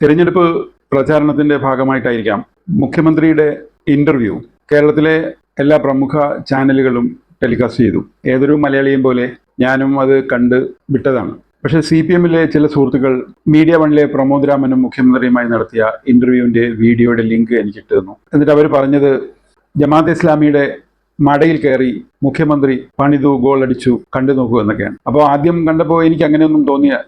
തിരഞ്ഞെടുപ്പ് പ്രചാരണത്തിന്റെ ഭാഗമായിട്ടായിരിക്കാം മുഖ്യമന്ത്രിയുടെ ഇന്റർവ്യൂ കേരളത്തിലെ എല്ലാ പ്രമുഖ ചാനലുകളും ടെലികാസ്റ്റ് ചെയ്തു. ഏതൊരു മലയാളിയും പോലെ ഞാനും അത് കണ്ട് വിട്ടതാണ്. പക്ഷേ CPM-ലെ ചില സുഹൃത്തുക്കൾ മീഡിയ വണ്ണിലെ പ്രമോദ് രാമനും മുഖ്യമന്ത്രിയുമായി നടത്തിയ ഇന്റർവ്യൂവിന്റെ വീഡിയോയുടെ ലിങ്ക് എനിക്ക് ഇട്ടു തന്നു. എന്നിട്ട് അവർ പറഞ്ഞത് ജമാഅത്തെ ഇസ്ലാമിയുടെ മടയിൽ കയറി മുഖ്യമന്ത്രി പണിതു ഗോളടിച്ചു കണ്ടു നോക്കൂ എന്നൊക്കെയാണ്. അപ്പോൾ ആദ്യം കണ്ടപ്പോൾ എനിക്ക് അങ്ങനെയൊന്നും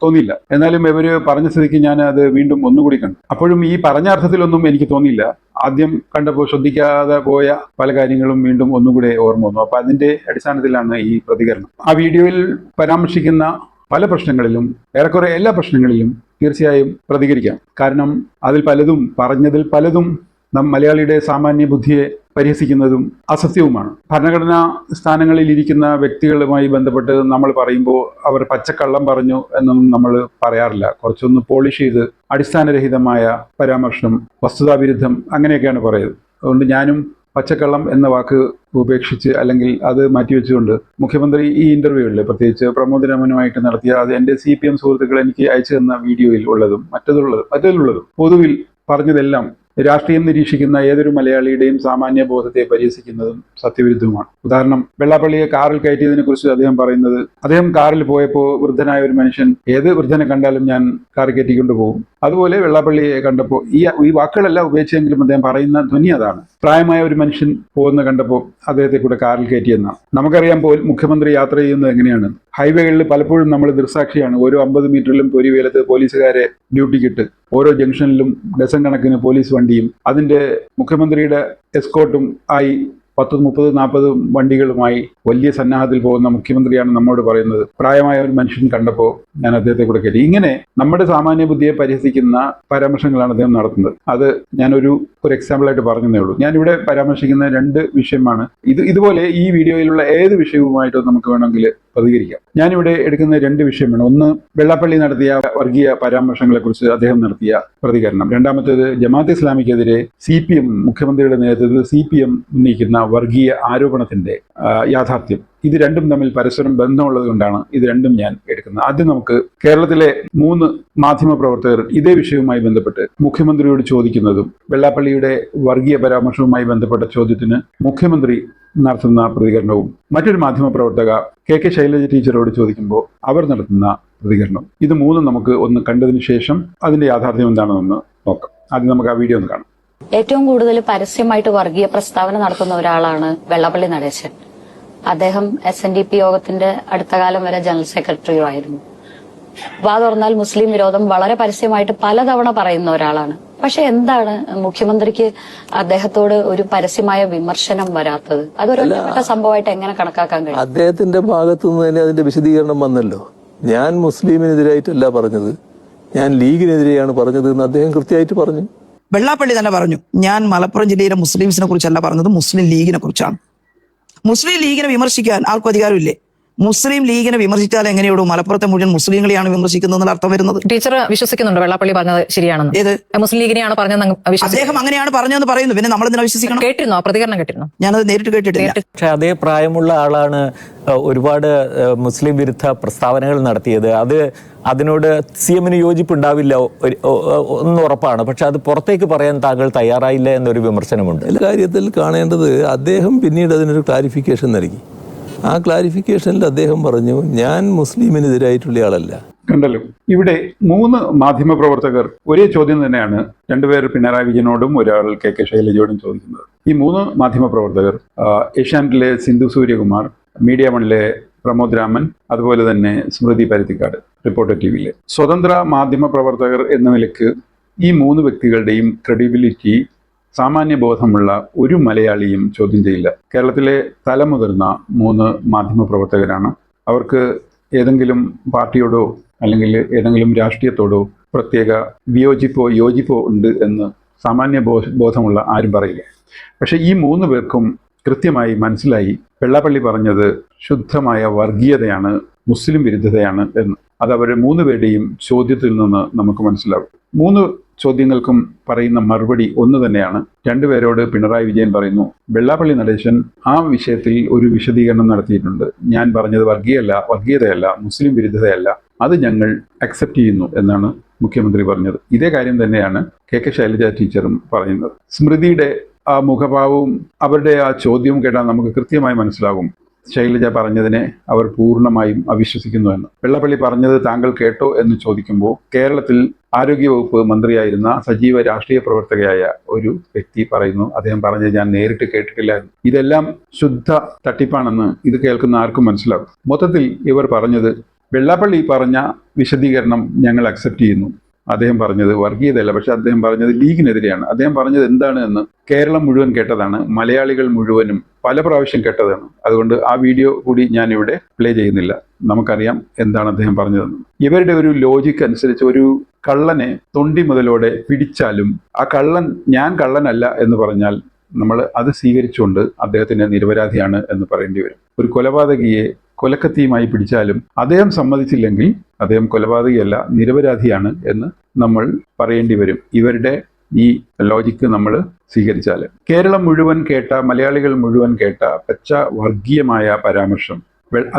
തോന്നിയില്ല. എന്നാലും ഇവര് പറഞ്ഞ സ്ഥിതിക്ക് ഞാൻ അത് വീണ്ടും ഒന്നുകൂടി കണ്ടു. അപ്പോഴും ഈ പറഞ്ഞ അർത്ഥത്തിലൊന്നും എനിക്ക് തോന്നിയില്ല. ആദ്യം കണ്ടപ്പോൾ ശ്രദ്ധിക്കാതെ പോയ പല കാര്യങ്ങളും വീണ്ടും ഒന്നുകൂടെ ഓർമ്മ വന്നു. അപ്പൊ അതിന്റെ അടിസ്ഥാനത്തിലാണ് ഈ പ്രതികരണം. ആ വീഡിയോയിൽ പരാമർശിക്കുന്ന പല പ്രശ്നങ്ങളിലും, ഏറെക്കുറെ എല്ലാ പ്രശ്നങ്ങളിലും തീർച്ചയായും പ്രതികരിക്കാം. കാരണം പറഞ്ഞതിൽ പലതും മലയാളിയുടെ സാമാന്യ ബുദ്ധിയെ പരിഹസിക്കുന്നതും അസത്യവുമാണ്. ഭരണഘടനാ സ്ഥാനങ്ങളിൽ ഇരിക്കുന്ന വ്യക്തികളുമായി ബന്ധപ്പെട്ട് നമ്മൾ പറയുമ്പോൾ അവർ പച്ചക്കള്ളം പറഞ്ഞു എന്നൊന്നും നമ്മൾ പറയാറില്ല. കുറച്ചൊന്ന് പോളിഷ് ചെയ്ത് അടിസ്ഥാനരഹിതമായ പരാമർശം, വസ്തുതാവിരുദ്ധം അങ്ങനെയൊക്കെയാണ് പറയുന്നത്. അതുകൊണ്ട് ഞാനും പച്ചക്കള്ളം എന്ന വാക്ക് ഉപേക്ഷിച്ച് അല്ലെങ്കിൽ അത് മാറ്റിവെച്ചുകൊണ്ട് മുഖ്യമന്ത്രി ഈ ഇന്റർവ്യൂവിൽ പ്രത്യേകിച്ച് പ്രമോദ് രാമനുമായിട്ട് നടത്തിയ അത് എൻ്റെ CPM സുഹൃത്തുക്കൾ എനിക്ക് അയച്ചു തന്ന വീഡിയോയിൽ ഉള്ളതും മറ്റതിലുള്ളതും പൊതുവിൽ പറഞ്ഞതെല്ലാം രാഷ്ട്രീയം നിരീക്ഷിക്കുന്ന ഏതൊരു മലയാളിയുടെയും സാമാന്യ ബോധത്തെ പരിഹസിക്കുന്നതും സത്യവിരുദ്ധവുമാണ്. ഉദാഹരണം, വെള്ളാപ്പള്ളിയെ കാറിൽ കയറ്റിയതിനെ കുറിച്ച് അദ്ദേഹം പറയുന്നത്, അദ്ദേഹം കാറിൽ പോയപ്പോൾ വൃദ്ധനായ ഒരു മനുഷ്യൻ, ഏത് വൃദ്ധനെ കണ്ടാലും ഞാൻ കാറിൽ കയറ്റിക്കൊണ്ട് പോകും, അതുപോലെ വെള്ളാപ്പള്ളിയെ കണ്ടപ്പോൾ ഈ വാക്കുകളെല്ലാം ഉപയോഗിച്ചെങ്കിലും അദ്ദേഹം പറയുന്ന ധ്വനി അതാണ്. പ്രായമായ ഒരു മനുഷ്യൻ പോകുന്ന കണ്ടപ്പോൾ അദ്ദേഹത്തെ കൂടെ കാറിൽ കയറ്റിയെന്നാണ്. നമുക്കറിയാം മുഖ്യമന്ത്രി യാത്ര ചെയ്യുന്നത് എങ്ങനെയാണ്. ഹൈവേകളിൽ പലപ്പോഴും നമ്മൾ ദൃക്സാക്ഷിയാണ്. ഓരോ 50 മീറ്ററിലും പൊരിവേലത്ത് പോലീസുകാരെ ഡ്യൂട്ടിക്കിട്ട് ഓരോ ജംഗ്ഷനിലും ഡസൻ കണക്കിന് പോലീസ് വണ്ടിയും അതിന്റെ മുഖ്യമന്ത്രിയുടെ എസ്കോർട്ടും ആയി 10, 30, 40 വണ്ടികളുമായി വലിയ സന്നാഹത്തിൽ പോകുന്ന മുഖ്യമന്ത്രിയാണ് നമ്മോട് പറയുന്നത്, പ്രായമായ ഒരു മനുഷ്യൻ കണ്ടപ്പോൾ ഞാൻ അദ്ദേഹത്തെ കൂടെ കയറ്റി. ഇങ്ങനെ നമ്മുടെ സാമാന്യ ബുദ്ധിയെ പരിഹസിക്കുന്ന പരാമർശങ്ങളാണ് അദ്ദേഹം നടത്തുന്നത്. അത് ഞാനൊരു എക്സാമ്പിളായിട്ട് പറഞ്ഞതേ ഉള്ളൂ. ഞാനിവിടെ പരാമർശിക്കുന്ന 2 വിഷയമാണ്. ഇതുപോലെ ഈ വീഡിയോയിലുള്ള ഏത് വിഷയവുമായിട്ടും നമുക്ക് വേണമെങ്കിൽ പ്രതികരിക്കാം. ഞാനിവിടെ എടുക്കുന്ന 2 വിഷയമാണ്. ഒന്ന്, വെള്ളാപ്പള്ളി നടത്തിയ വർഗീയ പരാമർശങ്ങളെ കുറിച്ച് അദ്ദേഹം നടത്തിയ പ്രതികരണം. രണ്ടാമത്തേത്, ജമാഅത്തെ ഇസ്ലാമിക്കെതിരെ മുഖ്യമന്ത്രിയുടെ നേതൃത്വത്തിൽ CPM ഉന്നയിക്കുന്ന വർഗീയ ആരോപണത്തിന്റെ യാഥാർത്ഥ്യം. ഇത് രണ്ടും തമ്മിൽ പരസ്പരം ബന്ധമുള്ളത് കൊണ്ടാണ് ഇത് രണ്ടും ഞാൻ എടുക്കുന്നത്. ആദ്യം നമുക്ക് കേരളത്തിലെ 3 മാധ്യമപ്രവർത്തകർ ഇതേ വിഷയവുമായി ബന്ധപ്പെട്ട് മുഖ്യമന്ത്രിയോട് ചോദിക്കുന്നതും വെള്ളാപ്പള്ളിയുടെ വർഗീയ പരാമർശവുമായി ബന്ധപ്പെട്ട ചോദ്യത്തിന് മുഖ്യമന്ത്രി നടത്തുന്ന പ്രതികരണവും, മറ്റൊരു മാധ്യമപ്രവർത്തക KK ശൈലജ ടീച്ചറോട് ചോദിക്കുമ്പോൾ അവർ നടത്തുന്ന പ്രതികരണം, ഇത് 3 നമുക്ക് ഒന്ന് കണ്ടതിന് ശേഷം അതിന്റെ യാഥാർത്ഥ്യം എന്താണെന്ന് നോക്കാം. ആദ്യം നമുക്ക് ആ വീഡിയോ ഒന്ന് കാണാം. ഏറ്റവും കൂടുതൽ പരസ്യമായിട്ട് വർഗീയ പ്രസ്താവന നടത്തുന്ന ഒരാളാണ് വെള്ളാപ്പള്ളി നടേശൻ. അദ്ദേഹം SNDP യോഗത്തിന്റെ അടുത്ത കാലം വരെ ജനറൽ സെക്രട്ടറിയും ആയിരുന്നു. വാ തുറന്നാൽ മുസ്ലിം വിരോധം വളരെ പരസ്യമായിട്ട് പലതവണ പറയുന്ന ഒരാളാണ്. പക്ഷെ എന്താണ് മുഖ്യമന്ത്രിക്ക് അദ്ദേഹത്തോട് ഒരു പരസ്യമായ വിമർശനം വരാത്തത്? അതൊരു ഒറ്റപ്പെട്ട സംഭവമായിട്ട് എങ്ങനെ കണക്കാക്കാൻ കഴിയും? അദ്ദേഹത്തിന്റെ ഭാഗത്തുനിന്ന് തന്നെ അതിന്റെ വിശദീകരണം വന്നല്ലോ. ഞാൻ മുസ്ലിമിനെതിരായിട്ടല്ല പറഞ്ഞത്, ഞാൻ ലീഗിനെതിരെയാണ് പറഞ്ഞത് എന്ന് അദ്ദേഹം കൃത്യമായിട്ട് പറഞ്ഞു. വെള്ളാപ്പള്ളി തന്നെ പറഞ്ഞു, ഞാൻ മലപ്പുറം ജില്ലയിലെ മുസ്ലിംസിനെ കുറിച്ചല്ല പറഞ്ഞത്, മുസ്ലിം ലീഗിനെ കുറിച്ചാണ്. മുസ്ലിം ലീഗിനെ വിമർശിക്കാൻ ആർക്കും അധികാരമില്ലേ? മുസ്ലിം ലീഗിനെ വിമർശിച്ചാൽ എങ്ങനെയുള്ളൂ മലപ്പുറത്തെ മുഴുവൻ മുസ്ലിങ്ങളെയാണ് വിമർശിക്കുന്നതെന്നുള്ള അർത്ഥം വരുന്നത്? ടീച്ചർ വിശ്വസിക്കുന്നുണ്ട് വെള്ളാപ്പള്ളി പറഞ്ഞത് ശരിയാണെന്ന്? ഏത് മുസ്ലിം ലീഗിനെയാണ് പറഞ്ഞത്? അദ്ദേഹം അങ്ങനെയാണ് പറഞ്ഞതെന്ന് പറയുന്നു, പിന്നെ നമ്മൾ എന്തിനാ വിശ്വസിക്കണം? കേട്ടിരുന്നോ? പ്രതികരണം കേട്ടിരുന്നോ? ഞാനത് നേരിട്ട് കേട്ടിട്ടില്ല. പക്ഷെ അതേ പ്രായമുള്ള ആളാണ് ഒരുപാട് മുസ്ലിം വിരുദ്ധ പ്രസ്താവനകൾ നടത്തിയത്. അതിനോട് CM-ന് യോജിപ്പുണ്ടാവില്ല ഒന്ന് ഉറപ്പാണ്. പക്ഷെ അത് പുറത്തേക്ക് പറയാൻ താങ്കൾ തയ്യാറായില്ല എന്നൊരു വിമർശനമുണ്ട്. എല്ലാ കാര്യത്തിൽ കാണേണ്ടത് അദ്ദേഹം പിന്നീട് അതിനൊരു ക്ലാരിഫിക്കേഷൻ നൽകി. ആ ക്ലാരിഫിക്കേഷനിൽ അദ്ദേഹം പറഞ്ഞു, ഞാൻ മുസ്ലിമിനെതിരായിട്ടുള്ള ആളല്ല. കണ്ടല്ലോ, ഇവിടെ 3 മാധ്യമപ്രവർത്തകർ ഒരേ ചോദ്യം തന്നെയാണ് രണ്ടുപേർ പിണറായി വിജയനോടും ഒരാൾ KK ശൈലജയോടും ചോദിക്കുന്നത്. ഈ 3 മാധ്യമപ്രവർത്തകർ ഏഷ്യാനെറ്റിലെ സിന്ധു സൂര്യകുമാർ, മീഡിയ വണ്ണിലെ പ്രമോദ് രാമൻ, അതുപോലെ തന്നെ സ്മൃതി പരുത്തിക്കാട് റിപ്പോർട്ടർ TVയിലെ സ്വതന്ത്ര മാധ്യമപ്രവർത്തകർ എന്ന നിലയ്ക്ക് ഈ 3 വ്യക്തികളുടെയും ക്രെഡിബിലിറ്റി സാമാന്യ ബോധമുള്ള ഒരു മലയാളിയും ചോദ്യം ചെയ്യില്ല. കേരളത്തിലെ തലമുതിർന്ന 3 മാധ്യമപ്രവർത്തകരാണ്. അവർക്ക് ഏതെങ്കിലും പാർട്ടിയോടോ അല്ലെങ്കിൽ ഏതെങ്കിലും രാഷ്ട്രീയത്തോടോ പ്രത്യേക വിയോജിപ്പോ യോജിപ്പോ ഉണ്ട് എന്ന് സാമാന്യ ബോധമുള്ള ആരും പറയില്ല. പക്ഷെ ഈ 3 പേർക്കും കൃത്യമായി മനസ്സിലായി വെള്ളാപ്പള്ളി പറഞ്ഞത് ശുദ്ധമായ വർഗീയതയാണ്, മുസ്ലിം വിരുദ്ധതയാണ് എന്ന്. അത് അവർ 3 പേരുടെയും ചോദ്യത്തിൽ നിന്ന് നമുക്ക് മനസ്സിലാവും. 3 ചോദ്യങ്ങൾക്കും പറയുന്ന മറുപടി ഒന്ന് തന്നെയാണ്. 2 പേരോട് പിണറായി വിജയൻ പറയുന്നു, വെള്ളാപ്പള്ളി നടേശൻ ആ വിഷയത്തിൽ ഒരു വിശദീകരണം നടത്തിയിട്ടുണ്ട്, ഞാൻ പറഞ്ഞത് വർഗീയതയല്ല, മുസ്ലിം വിരുദ്ധതയല്ല, അത് ഞങ്ങൾ അക്സെപ്റ്റ് ചെയ്യുന്നു എന്നാണ് മുഖ്യമന്ത്രി പറഞ്ഞത്. ഇതേ കാര്യം തന്നെയാണ് കെ ശൈലജ ടീച്ചറും പറയുന്നത്. സ്മൃതിയുടെ ആ മുഖഭാവവും അവരുടെ ആ ചോദ്യവും കേട്ടാൽ നമുക്ക് കൃത്യമായി മനസ്സിലാകും ശൈലജ പറഞ്ഞതിനെ അവർ പൂർണ്ണമായും അവിശ്വസിക്കുന്നു എന്ന്. വെള്ളാപ്പള്ളി പറഞ്ഞത് താങ്കൾ കേട്ടോ എന്ന് ചോദിക്കുമ്പോൾ കേരളത്തിൽ ആരോഗ്യവകുപ്പ് മന്ത്രിയായിരുന്ന സജീവ രാഷ്ട്രീയ പ്രവർത്തകയായ ഒരു വ്യക്തി പറയുന്നു, അദ്ദേഹം പറഞ്ഞത് ഞാൻ നേരിട്ട് കേട്ടിട്ടില്ലായിരുന്നു. ഇതെല്ലാം ശുദ്ധ തട്ടിപ്പാണെന്ന് ഇത് കേൾക്കുന്ന ആർക്കും മനസ്സിലാകും. മൊത്തത്തിൽ ഇവർ പറഞ്ഞത്, വെള്ളാപ്പള്ളി പറഞ്ഞ വിശദീകരണം ഞങ്ങൾ അക്സെപ്റ്റ് ചെയ്യുന്നു. അദ്ദേഹം പറഞ്ഞത് വർഗീയതയല്ല, പക്ഷെ അദ്ദേഹം പറഞ്ഞത് ലീഗിനെതിരെയാണ്. അദ്ദേഹം പറഞ്ഞത് എന്താണ് എന്ന് കേരളം മുഴുവൻ കേട്ടതാണ്, മലയാളികൾ മുഴുവനും പല പ്രാവശ്യം കേട്ടതാണ്. അതുകൊണ്ട് ആ വീഡിയോ കൂടി ഞാനിവിടെ പ്ലേ ചെയ്യുന്നില്ല. നമുക്കറിയാം എന്താണ് അദ്ദേഹം പറഞ്ഞതെന്ന്. ഇവരുടെ ഒരു ലോജിക്ക് അനുസരിച്ച് ഒരു കള്ളനെ തൊണ്ടി മുതലോടെ പിടിച്ചാലും ആ കള്ളൻ ഞാൻ കള്ളനല്ല എന്ന് പറഞ്ഞാൽ നമ്മൾ അത് സ്വീകരിച്ചുകൊണ്ട് അദ്ദേഹത്തിന് നിരപരാധിയാണ് എന്ന് പറയേണ്ടി വരും. ഒരു കൊലപാതകിയെ കൊലക്കത്തിയുമായി പിടിച്ചാലും അദ്ദേഹം സമ്മതിച്ചില്ലെങ്കിൽ അദ്ദേഹം കൊലപാതകിയല്ല, നിരപരാധിയാണ് എന്ന് നമ്മൾ പറയേണ്ടി വരും. ഇവരുടെ ഈ ലോജിക്ക് നമ്മൾ സ്വീകരിച്ചാൽ കേരളം മുഴുവൻ കേട്ട, മലയാളികൾ മുഴുവൻ കേട്ട പച്ച വർഗീയമായ പരാമർശം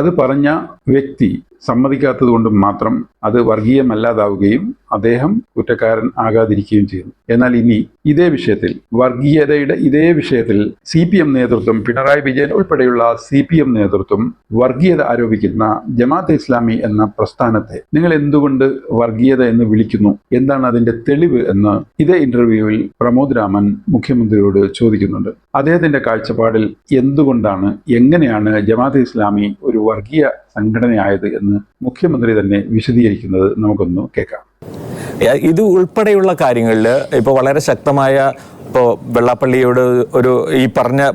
അത് പറഞ്ഞ വ്യക്തി സമ്മതിക്കാത്തത് കൊണ്ട് മാത്രം അത് വർഗീയമല്ലാതാവുകയും അദ്ദേഹം കുറ്റക്കാരൻ ആകാതിരിക്കുകയും ചെയ്യുന്നു. എന്നാൽ ഇനി ഇതേ വിഷയത്തിൽ, വർഗീയതയുടെ ഇതേ വിഷയത്തിൽ CPM നേതൃത്വം, പിണറായി വിജയൻ ഉൾപ്പെടെയുള്ള CPM നേതൃത്വം വർഗീയത ആരോപിക്കുന്ന ജമാഅത്തെ ഇസ്ലാമി എന്ന പ്രസ്ഥാനത്തെ നിങ്ങൾ എന്തുകൊണ്ട് വർഗീയത എന്ന് വിളിക്കുന്നു, എന്താണ് അതിന്റെ തെളിവ് എന്ന് ഇതേ ഇന്റർവ്യൂവിൽ പ്രമോദ് രാമൻ മുഖ്യമന്ത്രിയോട് ചോദിക്കുന്നുണ്ട്. അദ്ദേഹത്തിന്റെ കാഴ്ചപ്പാടിൽ എന്തുകൊണ്ടാണ്, എങ്ങനെയാണ് ജമാഅത്തെ ഇസ്ലാമി ഒരു വർഗീയ സംഘടനയായത് എന്ന് മുഖ്യമന്ത്രി തന്നെ വിശദീകരിക്കുന്നത് നമുക്കൊന്ന് കേൾക്കാം. ഇത് ഉൾപ്പെടെയുള്ള കാര്യങ്ങളിൽ ഇപ്പോൾ വളരെ ശക്തമായ, ഇപ്പോൾ വെള്ളാപ്പള്ളിയോട് ഒരു ഈ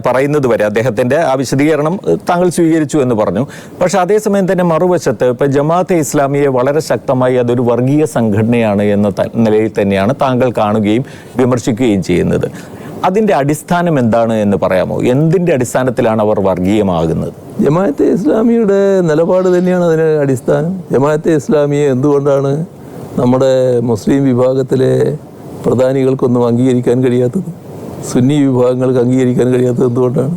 പറയുന്നത് വരെ അദ്ദേഹത്തിന്റെ ആ വിശദീകരണം താങ്കൾ സ്വീകരിച്ചു എന്ന് പറഞ്ഞു. പക്ഷെ അതേസമയം തന്നെ മറുവശത്ത് ഇപ്പോൾ ജമാഅത്തെ ഇസ്ലാമിയെ വളരെ ശക്തമായി അതൊരു വർഗീയ സംഘടനയാണ് എന്ന നിലയിൽ തന്നെയാണ് താങ്കൾ കാണുകയും വിമർശിക്കുകയും ചെയ്യുന്നത്. അതിന്റെ അടിസ്ഥാനം എന്താണ് എന്ന് പറയാമോ? എന്തിന്റെ അടിസ്ഥാനത്തിലാണ് അവർ വർഗീയമാകുന്നത്? ജമാഅത്തെ ഇസ്ലാമിയുടെ നിലപാട് തന്നെയാണ് അതിന് അടിസ്ഥാനം. ജമാഅത്തെ ഇസ്ലാമിയെ എന്തുകൊണ്ടാണ് നമ്മുടെ മുസ്ലിം വിഭാഗത്തിലെ പ്രധാനികൾക്കൊന്നും അംഗീകരിക്കാൻ കഴിയാത്തത്? സുന്നി വിഭാഗങ്ങൾക്ക് അംഗീകരിക്കാൻ കഴിയാത്തത് എന്തുകൊണ്ടാണ്?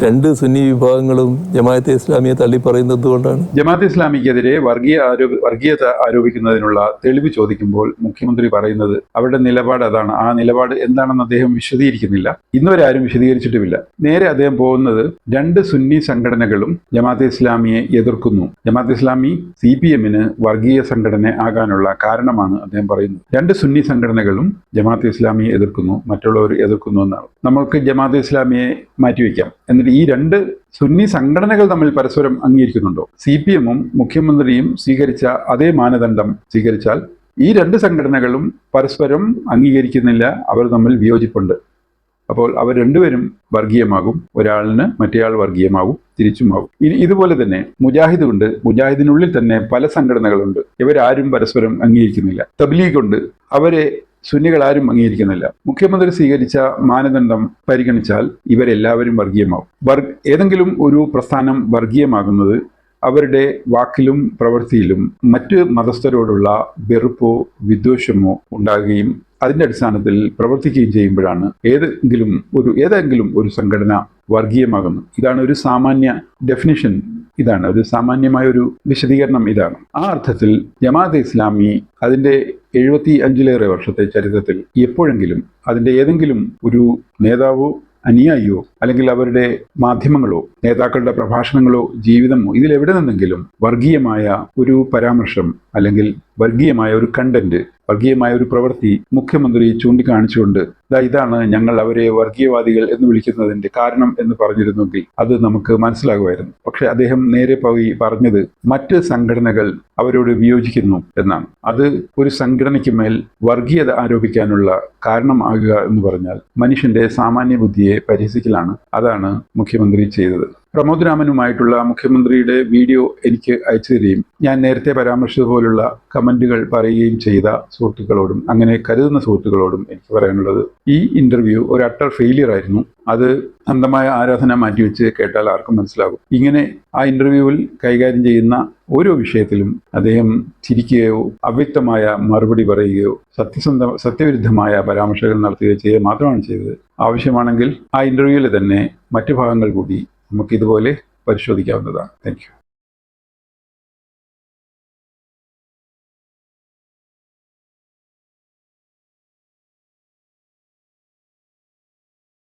രണ്ട് സുന്നി വിഭാഗങ്ങളും ജമാഅത്തെ ഇസ്ലാമിയെ തള്ളിപ്പറയുന്നത് എന്തുകൊണ്ടാണ്? ജമാഅത്തെ ഇസ്ലാമിക്കെതിരെ വർഗീയത ആരോപിക്കുന്നതിനുള്ള തെളിവ് ചോദിക്കുമ്പോൾ മുഖ്യമന്ത്രി പറയുന്നത് അവരുടെ നിലപാട് അതാണ്. ആ നിലപാട് എന്താണെന്ന് അദ്ദേഹം വിശദീകരിക്കുന്നില്ല. ഇന്നുവരെ ആരും വിശദീകരിച്ചിട്ടുമില്ല. നേരെ അദ്ദേഹം പോകുന്നത് രണ്ട് സുന്നി സംഘടനകളും ജമാഅത്തെ ഇസ്ലാമിയെ എതിർക്കുന്നു, ജമാഅത്തെ ഇസ്ലാമി CPMന് വർഗീയ സംഘടന ആകാനുള്ള കാരണമാണ് അദ്ദേഹം പറയുന്നത്. രണ്ട് സുന്നി സംഘടനകളും ജമാഅത്തെ ഇസ്ലാമിയെ എതിർക്കുന്നു, മറ്റുള്ളവർ എതിർക്കുന്നു എന്നാണ്. നമ്മൾക്ക് ജമാഅത്തെ ഇസ്ലാമിയെ മാറ്റിവെക്കാം. എന്നിട്ട് ഈ രണ്ട് സുന്നി സംഘടനകൾ തമ്മിൽ പരസ്പരം അംഗീകരിക്കുന്നുണ്ടോ? CPMും മുഖ്യമന്ത്രിയും സ്വീകരിച്ച അതേ മാനദണ്ഡം സ്വീകരിച്ചാൽ ഈ രണ്ട് സംഘടനകളും പരസ്പരം അംഗീകരിക്കുന്നില്ല, അവർ തമ്മിൽ വിയോജിപ്പുണ്ട്. അപ്പോൾ അവർ രണ്ടുപേരും വർഗീയമാകും, ഒരാളിന് മറ്റേയാൾ വർഗീയമാവും, തിരിച്ചുമാവും. ഇനി ഇതുപോലെ തന്നെ മുജാഹിദ് ഉണ്ട്, മുജാഹിദിനുള്ളിൽ തന്നെ പല സംഘടനകളുണ്ട്, ഇവരാരും പരസ്പരം അംഗീകരിക്കുന്നില്ല. തബ്ലീഗ് ഉണ്ട്, അവരെ സുന്നികൾ ആരും അംഗീകരിക്കുന്നില്ല. മുഖ്യമന്ത്രി സ്വീകരിച്ച മാനദണ്ഡം പരിഗണിച്ചാൽ ഇവരെല്ലാവരും വർഗീയമാവും. ഏതെങ്കിലും ഒരു പ്രസ്ഥാനം വർഗീയമാകുന്നത് അവരുടെ വാക്കിലും പ്രവൃത്തിയിലും മറ്റ് മതസ്ഥരോടുള്ള വെറുപ്പോ വിദ്വേഷമോ ഉണ്ടാകുകയും അതിൻ്റെ അടിസ്ഥാനത്തിൽ പ്രവർത്തിക്കുകയും ചെയ്യുമ്പോഴാണ് ഏതെങ്കിലും ഒരു സംഘടന വർഗീയമാകുന്നത്. ഇതാണ് ഒരു സാമാന്യ ഡെഫിനിഷൻ, ഇതാണ് ഒരു സാമാന്യമായ ഒരു വിശദീകരണം. ഇതാണ് ആ അർത്ഥത്തിൽ ജമാഅത്തെ ഇസ്ലാമി അതിൻ്റെ 75-ലേറെ വർഷത്തെ ചരിത്രത്തിൽ എപ്പോഴെങ്കിലും അതിൻ്റെ ഏതെങ്കിലും ഒരു നേതാവോ അനുയായിയോ അല്ലെങ്കിൽ അവരുടെ മാധ്യമങ്ങളോ നേതാക്കളുടെ പ്രഭാഷണങ്ങളോ ജീവിതമോ ഇതിലെവിടെ നിന്നെങ്കിലും വർഗീയമായ ഒരു പരാമർശം അല്ലെങ്കിൽ വർഗീയമായ ഒരു കണ്ടന്റ്, വർഗീയമായ ഒരു പ്രവൃത്തി മുഖ്യമന്ത്രി ചൂണ്ടിക്കാണിച്ചുകൊണ്ട് ഇതാണ് ഞങ്ങൾ അവരെ വർഗീയവാദികൾ എന്ന് വിളിക്കുന്നതിന്റെ കാരണം എന്ന് പറഞ്ഞിരുന്നെങ്കിൽ അത് നമുക്ക് മനസ്സിലാകുമായിരുന്നു. പക്ഷെ അദ്ദേഹം നേരെ പോയി പറഞ്ഞത് മറ്റ് സംഘടനകൾ അവരോട് വിയോജിക്കുന്നു എന്നാണ്. അത് ഒരു സംഘടനയ്ക്ക് മേൽ വർഗീയത ആരോപിക്കാനുള്ള കാരണമാകുക എന്ന് പറഞ്ഞാൽ മനുഷ്യന്റെ സാമാന്യ ബുദ്ധിയെ പരിഹസിക്കലാണ്. അതാണ് മുഖ്യമന്ത്രി ചെയ്തത്. പ്രമോദ് രാമനുമായിട്ടുള്ള മുഖ്യമന്ത്രിയുടെ വീഡിയോ എനിക്ക് അയച്ചു തരികയും ഞാൻ നേരത്തെ പരാമർശിച്ചതുപോലുള്ള കമന്റുകൾ പറയുകയും ചെയ്ത സുഹൃത്തുക്കളോടും അങ്ങനെ കരുതുന്ന സുഹൃത്തുക്കളോടും എനിക്ക് പറയാനുള്ളത്, ഈ ഇന്റർവ്യൂ ഒരു അട്ടർ ഫെയിലിയർ ആയിരുന്നു. അത് അന്ധമായ ആരാധന മാറ്റിവെച്ച് കേട്ടാൽ ആർക്കും മനസ്സിലാകും. ഇങ്ങനെ ആ ഇന്റർവ്യൂവിൽ കൈകാര്യം ചെയ്യുന്ന ഓരോ വിഷയത്തിലും അദ്ദേഹം ചിരിക്കുകയോ അവ്യക്തമായ മറുപടി പറയുകയോ സത്യവിരുദ്ധമായ പരാമർശങ്ങൾ നടത്തുകയോ ചെയ്യുക മാത്രമാണ് ചെയ്തത്. ആവശ്യമാണെങ്കിൽ ആ ഇന്റർവ്യൂവിൽ തന്നെ മറ്റു ഭാഗങ്ങൾ കൂടി നമുക്ക് ഇതുപോലെ പരിശോധിക്കാവുന്നതാണ്. Thank you.